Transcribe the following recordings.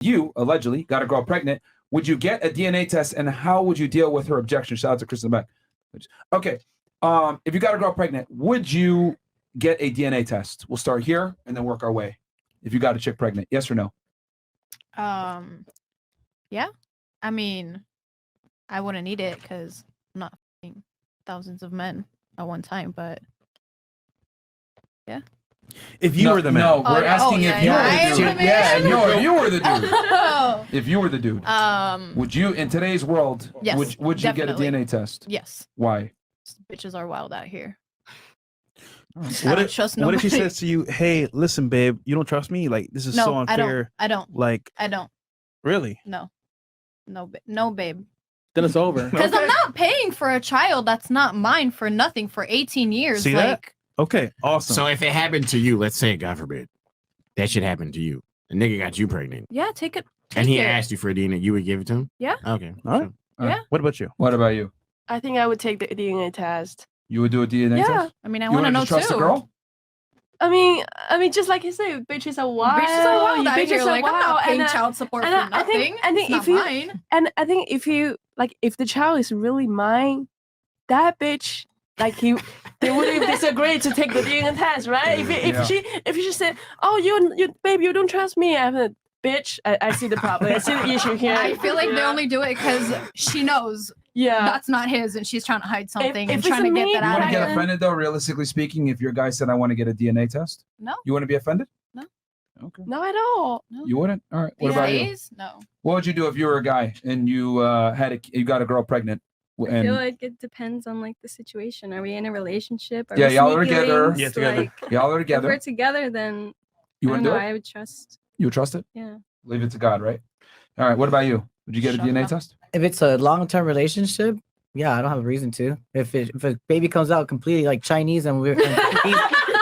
you allegedly got a girl pregnant, would you get a DNA test, and how would you deal with her objection? Shout out to Chris in the back. Okay. If you got a girl pregnant, would you get a DNA test? We'll start here and then work our way. If you got a chick pregnant, yes or no? Yeah. I mean, I wouldn't need it because I'm not f***ing thousands of men at one time, but yeah. If you were the man. No, we're asking if you were the dude. Yeah, no, if you were the dude. Oh. If you were the dude. Would you, in today's world, Yes, would you get a DNA test? Yes. Why? Bitches are wild out here. What if she says to you, "Hey, listen, babe, you don't trust me? Like, this is so unfair." I don't. Like, I don't. Really? No, babe. Then it's over. Because I'm not paying for a child that's not mine for nothing for 18 years. See that? Okay, awesome. So if it happened to you, let's say, God forbid, that should happen to you. A nigga got you pregnant. Yeah, take it. And he asked you for a DNA, you would give it to him? Yeah. Okay. All right. Yeah. What about you? What about you? I think I would take the DNA test. You would do a DNA test? I mean, I You want to know trust too. a girl? I mean, just like you said, bitches are wild. Bitches are wild out Bitches here. are Like, I'm not wild. paying And, child support and for nothing. I think It's if not you mine. and I think if you like, if the child is really mine, that bitch, like they wouldn't disagree to take the DNA test, right? If she said, "Oh, you babe, you don't trust me," I'm a bitch. I see the problem. I see the issue here. I feel like they only do it because she knows that's not his and she's trying to hide something and trying to get that You out want of to get him. offended though, realistically speaking, if your guy said, "I want to get a DNA test"? No. You wouldn't be offended? No. Okay. No, at all. No. You wouldn't? All right. What about you? Days? No. What would you do if you were a guy and you you got a girl pregnant? I feel like it depends on like the situation. Are we in a relationship? Are Yeah, we y'all are sneaky together. links? Yeah, together. Like, Y'all are If together. we're together, then You I wouldn't don't do know, it? I would trust. You would trust it? Yeah. Leave it to God, right? All right. What about you? Would you get a DNA test? If it's a long-term relationship, yeah, I don't have a reason to. If a baby comes out completely like Chinese and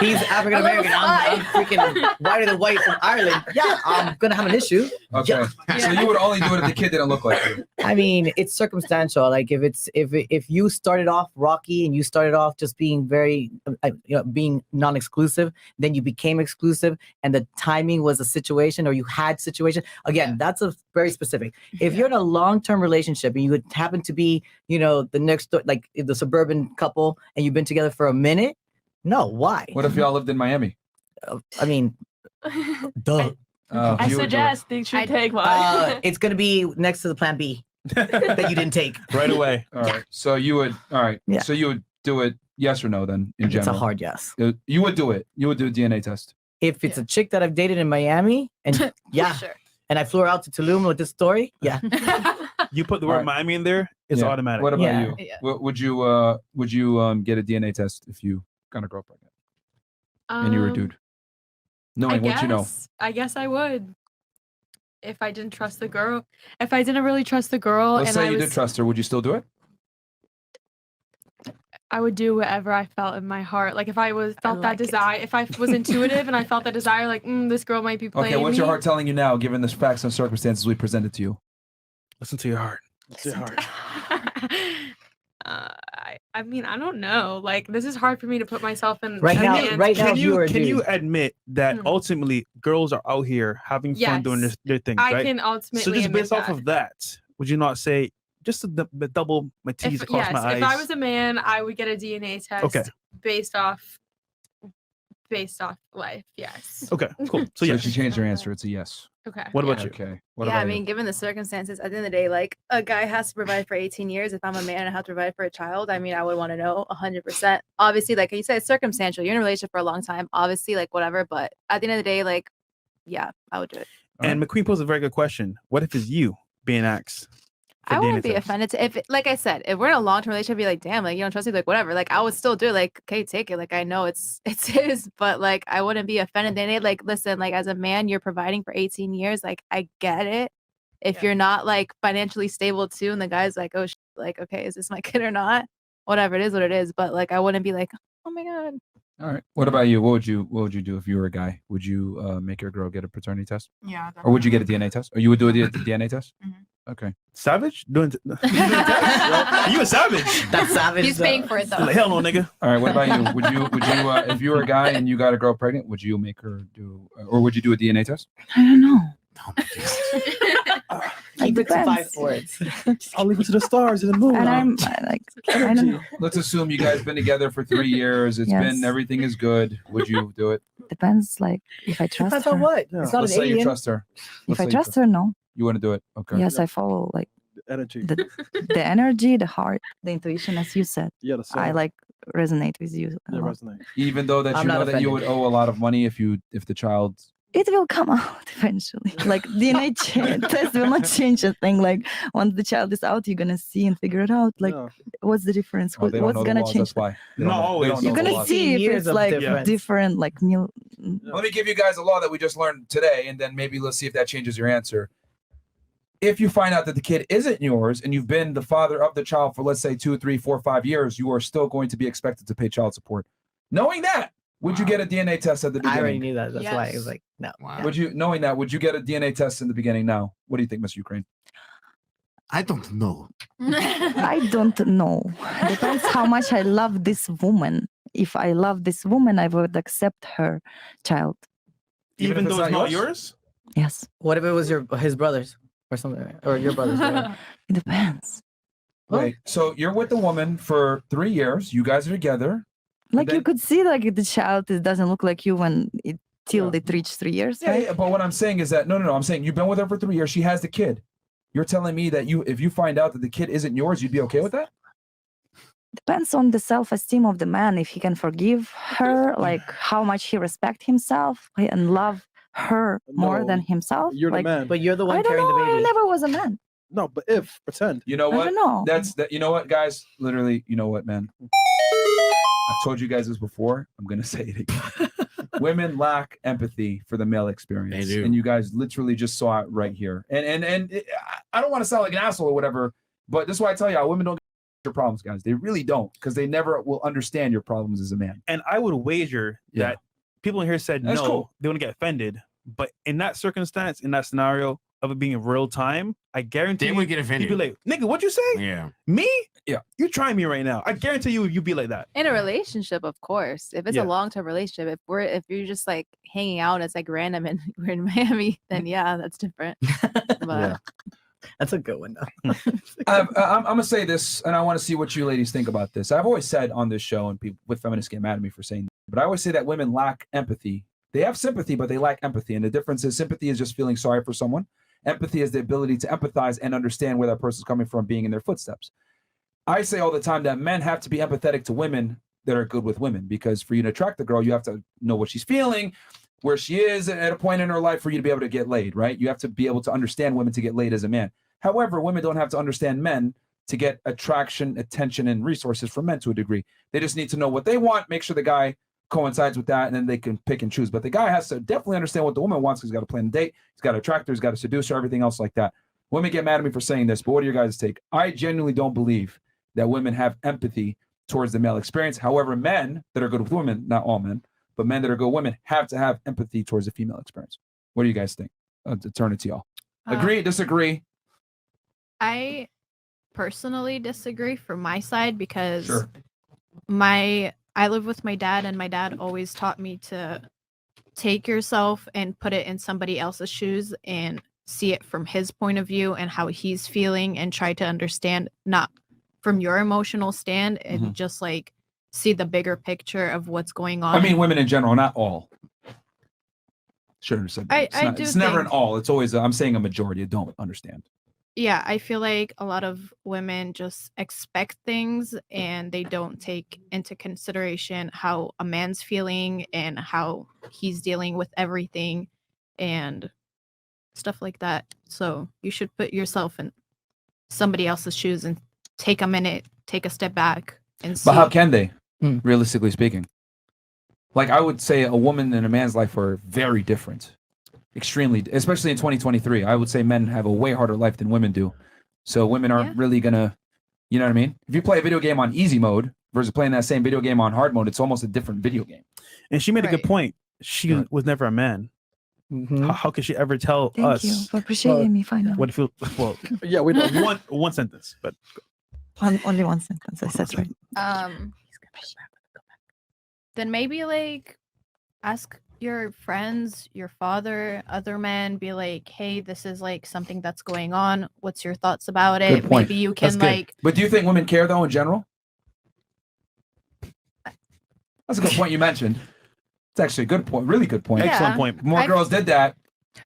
he's African American, I'm freaking whiter than white from Ireland. Yeah, I'm gonna have an issue. Okay. So you would only do it if the kid didn't look like you. I mean, it's circumstantial. Like if you started off rocky and you started off just being very, being non-exclusive, then you became exclusive, and the timing was a situation, or you had situation. Again, that's a very specific. If you're in a long-term relationship and you would happen to be, the next door, like the suburban couple, and you've been together for a minute, no, why? What if y'all lived in Miami? I mean, duh. I suggest they should take one. It's gonna be next to the plan B that you didn't take right away. All right. So you would. All right. Yeah. So you would do it. Yes or no? Then in general, It's a hard yes. You would do it. You would do a DNA test. If it's a chick that I've dated in Miami, and yeah, and I flew her out to Tulum with this story, yeah. You put the word Miami in there, it's Yeah. automatic. What about Yeah. you? Yeah. Would you get a DNA test if you got a girl pregnant and you were a dude? Knowing what you know. I guess I would. If I didn't trust the girl. If I didn't really trust the girl Let's and say I you was, did trust her, would you still do it? I would do whatever I felt in my heart. Like if I felt that desire, if I was intuitive and I felt that desire, like this girl might be playing Okay, what's me. your heart telling you now, given the facts and circumstances we presented to you? Listen to your heart. Listen to your heart. I mean, I don't know. Like this is hard for me to put myself in. Right a now- man's right now, shoes. Can you admit that ultimately girls are out here having fun doing Yes. their thing, I right? can So ultimately just admit based off that. of that, would you not say just the double my T's across my eyes? If I was a man, I would get a DNA test Okay. based off life. Yes. Okay, cool. So So yeah, she changed her answer. It's a yes. Okay. What about you? Okay. What Yeah, about I mean, given the circumstances, at the end of the day, like a guy has to provide for 18 years. If I'm a man and I have to provide for a child, I mean, I would want to know 100%. Obviously, like you said, it's circumstantial. You're in a relationship for a long time, obviously, like whatever. But at the end of the day, like, yeah, I would do it. And McQueen posed a very good question. What if it's you being asked? for I wouldn't DNA be test? offended if, like I said, if we're in a long-term relationship, I'd be like, damn, like you don't trust me, like whatever. Like I would still do it. Like, okay, take it. Like I know it's his, but like I wouldn't be offended. Then like, listen, like as a man, you're providing for 18 years. Like I get it. If you're not like financially stable too, and the guy's like, oh, like okay, is this my kid or not? Whatever, it is what it is. But like I wouldn't be like, oh my god. All right. What about you? What would you do if you were a guy? Would you make your girl get a paternity test? Yeah. Or would you get a DNA test? Or you would do a DNA test? Okay. Savage? Doing you a savage. That's savage. He's paying for it though. Hell no, nigga. All right. What about you? Would you if you were a guy and you got a girl pregnant, would you make her do, or would you do a DNA test? I don't know. Keep it to depends. 5 words. I'll leave it to the stars and the moon. And I'm like, I don't know. Let's assume you guys been together for 3 years. It's been Yes. everything is good. Would you do it? Depends, like, if I trust Depends her. on what. Yeah. It's not Let's an say you alien. trust her. If Let's I say you trust her, no. You want to do it? Okay. Yes, I follow like Energy. the energy, the heart, the intuition, as you said. Yeah, the soul. I like resonate with you. a Yeah, lot. resonate. Even though that I'm you not know that you would offended. owe a lot of money if the child. It will come out eventually. Like DNA test will not change a thing. Like once the child is out, you're gonna see and figure it out. Like Yeah. what's the difference? Oh, they don't What's know the gonna laws. change? That's why. They Not don't know- they always. don't know You're the gonna laws. see if years it's of like difference. different, like new. Let me give you guys a law that we just learned today, and then maybe let's see if that changes your answer. If you find out that the kid isn't yours and you've been the father of the child for, let's say, 2, 3, 4, 5 years, you are still going to be expected to pay child support. Knowing that, would you get a DNA test at the I already beginning? knew that. That's why it Yes. was like, no. Wow. Would you, knowing that, would you get a DNA test in the beginning now? What do you think, Mr. Ukraine? I don't know. I don't know. Depends how much I love this woman. If I love this woman, I would accept her child. Even if though it's not yours? Yes, What if it was his brothers or something, or your brothers? Whatever. it depends. Wait, so you're with the woman for 3 years. You guys are together. Like you then- could see, like the child it doesn't look like you when it till Yeah. it reached 3 years. Yeah, right? yeah, but what I'm saying is that no. I'm saying you've been with her for 3 years. She has the kid. You're telling me that if you find out that the kid isn't yours, you'd be okay with that? Depends on the self-esteem of the man. If he can forgive her, like how much he respect himself and love her more No, than himself. You're like, the man. But you're the I one don't carrying know. the I baby. never was a man. No, but if pretend. You know I what? don't know. That's that. You know what, guys? Literally, you know what, man? I've told you guys this before. I'm gonna say it again. Women lack empathy for the male experience, They do. and you guys literally just saw it right here. And I don't want to sound like an asshole or whatever, but this is why I tell y'all, women don't get your problems, guys. They really don't, because they never will understand your problems as a man. And I would wager Yeah. that people in here said That's no, cool. they want to get offended. But in that circumstance, in that scenario of it being in real time, I guarantee They you, would get you'd offended. be like, nigga, what'd you say? Yeah. Me? Yeah. You're trying me right now. I guarantee you'd be like that. In a relationship, of course. If it's Yeah. a long-term relationship, if you're just like hanging out, it's like random and we're in Miami, then yeah, that's different. But Yeah. That's a good one, though. I'm gonna say this, and I want to see what you ladies think about this. I've always said on this show, and people with feminists get mad at me for saying, but I always say that women lack empathy. They have sympathy, but they lack empathy. And the difference is sympathy is just feeling sorry for someone. Empathy is the ability to empathize and understand where that person's coming from, being in their footsteps. I say all the time that men have to be empathetic to women that are good with women, because for you to attract the girl, you have to know what she's feeling, where she is at a point in her life for you to be able to get laid, right? You have to be able to understand women to get laid as a man. However, women don't have to understand men to get attraction, attention, and resources from men to a degree. They just need to know what they want, make sure the guy coincides with that, and then they can pick and choose. But the guy has to definitely understand what the woman wants, because he's got to plan a date, he's got to attract her, he's got to seduce her, everything else like that. Women get mad at me for saying this, but what do your guys take? I genuinely don't believe that women have empathy towards the male experience. However, men that are good with women, not all men, but men that are good with women have to have empathy towards the female experience. What do you guys think? I'll turn it to y'all. Agree, disagree? I personally disagree from my side because Sure. I live with my dad, and my dad always taught me to take yourself and put it in somebody else's shoes and see it from his point of view and how he's feeling, and try to understand not from your emotional stand, and just like see the bigger picture of what's going on. I mean, women in general, not all. Shouldn't have said that. It's never an think- all. It's always, I'm saying a majority don't understand. Yeah, I feel like a lot of women just expect things and they don't take into consideration how a man's feeling and how he's dealing with everything and stuff like that. So you should put yourself in somebody else's shoes and take a minute, take a step back and see. But how can they, realistically speaking? Like, I would say a woman and a man's life are very different. Extremely, especially in 2023. I would say men have a way harder life than women do. So women aren't really gonna, you know what I mean? If you play a video game on easy mode versus playing that same video game on hard mode, it's almost a different video game. And she made a good point. She was never a man. How could she ever tell Thank us? you for appreciating me finally. What if well, yeah, we know one sentence, but Only one sentence. I said right. then maybe like ask your friends, your father, other men be like, hey, this is like something that's going on. What's your thoughts about it? Good point. Maybe you That's can good. like. But do you think women care though in general? That's a good point you mentioned. It's actually a good point. Really good point. Excellent point. More girls did that.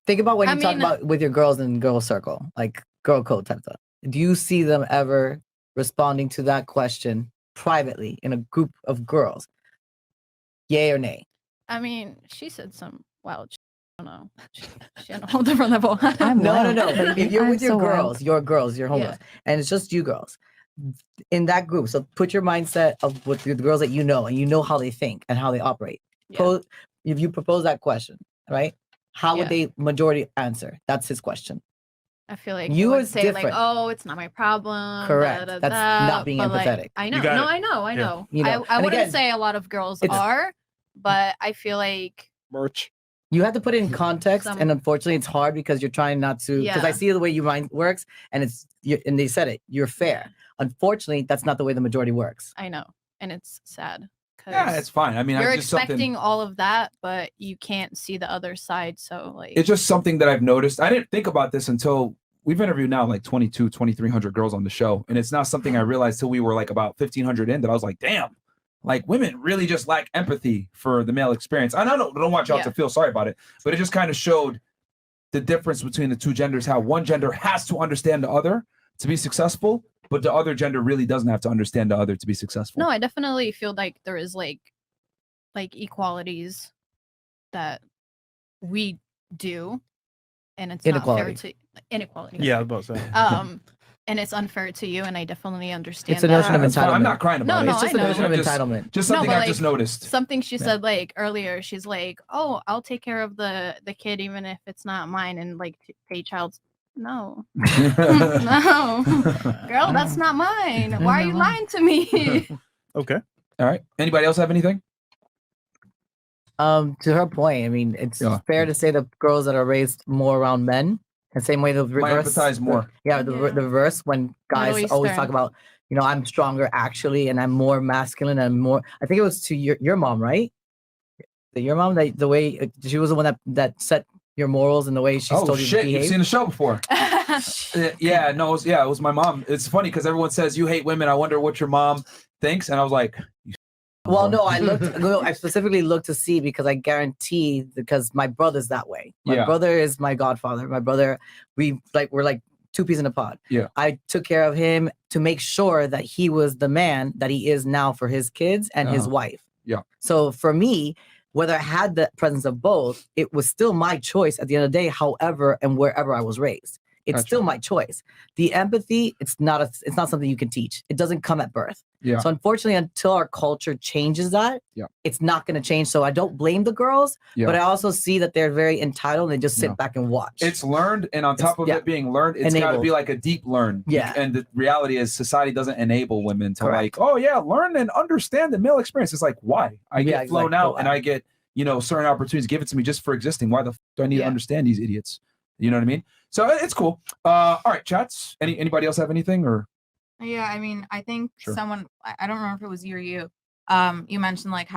Think about when I you talk mean- about with your girls in girl circle, like girl code type stuff. Do you see them ever responding to that question privately in a group of girls? Yay or nay? I mean, she said some wild. I don't know. She on a whole different level. No. If you're I'm with your so girls, your homies, and it's just you girls in that group. So put your mindset of with the girls that you know, and you know how they think and how they operate. If you propose that question, right? How would they majority answer? That's his question. I feel like You you would is say different. like, "Oh, it's not my problem." Correct. That's not being but, like, empathetic. I know. You got No, it. I know. Yeah. know. You know, I and wouldn't again, say a lot of girls it's- are, but I feel like Merch. You have to put it in context, Some- and unfortunately, it's hard because you're trying not to. Because I Yeah. see the way your mind works, and and they said it. You're fair. Unfortunately, that's not the way the majority works. I know, and it's sad. Yeah, it's fine. I mean, You're I just something. expecting all of that, but you can't see the other side. So like, It's just something that I've noticed. I didn't think about this until we've interviewed now like 2,300 girls on the show. And it's not something I realized till we were like about 1,500 in that I was like, damn, like women really just lack empathy for the male experience. And I don't want y'all to feel sorry about it, but it just kind of showed the difference between the two genders, how one gender has to understand the other to be successful, but the other gender really doesn't have to understand the other to be successful. no, I definitely feel like there is like equalities that we do, and it's Inequality. not fair to inequality. Yeah, I was about to say. And it's unfair to you, and I definitely understand. It's a that. notion of That's fine. entitlement. I'm not crying about No, it. no, It's just I a know. notion of Just- entitlement. Just No, something but, I like, just noticed. Something she said like earlier. She's like, "Oh, I'll take care of the kid even if it's not mine, and like pay child's." No, no, girl, that's not mine. Why are you lying to me? Okay. All right. Anybody else have anything? To her point, I mean, it's fair to say that girls that are raised more around men, the same way the reverse. empathize more. The reverse when guys Middle always Eastern. talk about, I'm stronger actually, and I'm more masculine and more. I think it was to your mom, right? Your mom, that the way she was the one that set your morals and the way she Oh told you to shit! behave. You've seen the show before. Yeah, no, it was my mom. It's funny because everyone says you hate women. I wonder what your mom thinks, and I was like, Well, no, I specifically looked to see because I guarantee because my brother's that way. My brother is my godfather. My brother, we're like two peas in a pod. Yeah. I took care of him to make sure that he was the man that he is now for his kids and his wife. Yeah. So for me, whether I had the presence of both, it was still my choice at the end of the day, however and wherever I was raised. It's still my choice. The empathy, it's not something you can teach. It doesn't come at birth. Yeah. So unfortunately, until our culture changes that, it's not going to change. So I don't blame the girls, but I also see that they're very entitled and they just sit back and watch. It's learned, and on top of it being learned, it's got to Enabled. be like a deep learn. Yeah. And the reality is, society doesn't enable women to like, oh yeah, learn and understand the male experience. It's like, why? I get flown out, and I get certain opportunities given to me just for existing. Why the f- do I need to understand these idiots? You know what I mean? So it's cool. All right, chats. Anybody else have anything or? Yeah, I mean, I think someone, I don't remember if it was you or you, you mentioned like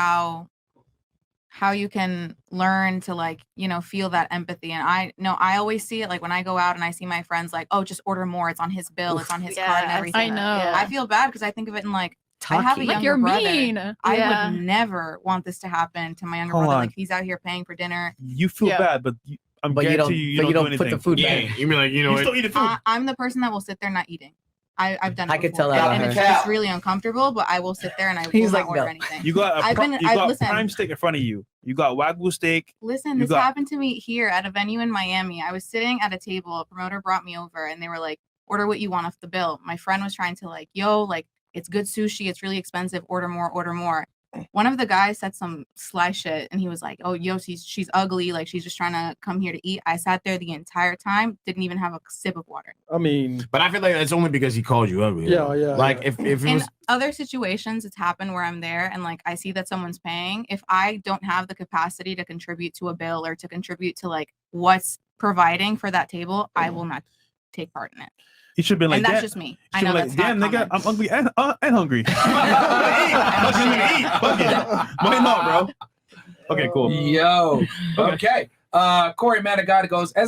how you can learn to like, feel that empathy. And I always see it like when I go out and I see my friends like, oh, just order more. It's on his bill. It's on his card and everything. I know. I feel bad because I think of it in like, I have a Like, younger you're brother. mean. I Yeah. would never want this to happen to my younger Hold brother. on. Like he's out here paying for dinner. You feel bad, but I'm But you guarantee don't- you but don't you do don't put the anything. food Yeah, back. you mean like You still eat the food. I'm the person that will sit there not eating. I've done it I could before, tell that and about it's her. just really uncomfortable. But I will sit there and I will He's not like, order no. anything. You got listen. prime steak in front of you. You got Wagyu steak. Listen, You this got- happened to me here at a venue in Miami. I was sitting at a table. A promoter brought me over, and they were like, "Order what you want off the bill." My friend was trying to like, "Yo, like it's good sushi. It's really expensive. Order more. Order more." One of the guys said some sly shit, and he was like, "Oh, yo, she's ugly. Like she's just trying to come here to eat." I sat there the entire time, didn't even have a sip of water. I mean, But I feel like it's only because he called you ugly. Yeah, though. yeah, Like yeah. if it In was other situations, it's happened where I'm there and like I see that someone's paying. If I don't have the capacity to contribute to a bill or to contribute to like what's providing for that table, I will not take part in it. You should have been like, And that's "Damn." just me. You I should know be that's like, damn, not nigga, common. I'm hungry and hungry. Fuck it. Why not, bro? Okay, cool. Yo. Okay. Corey Manigatta goes,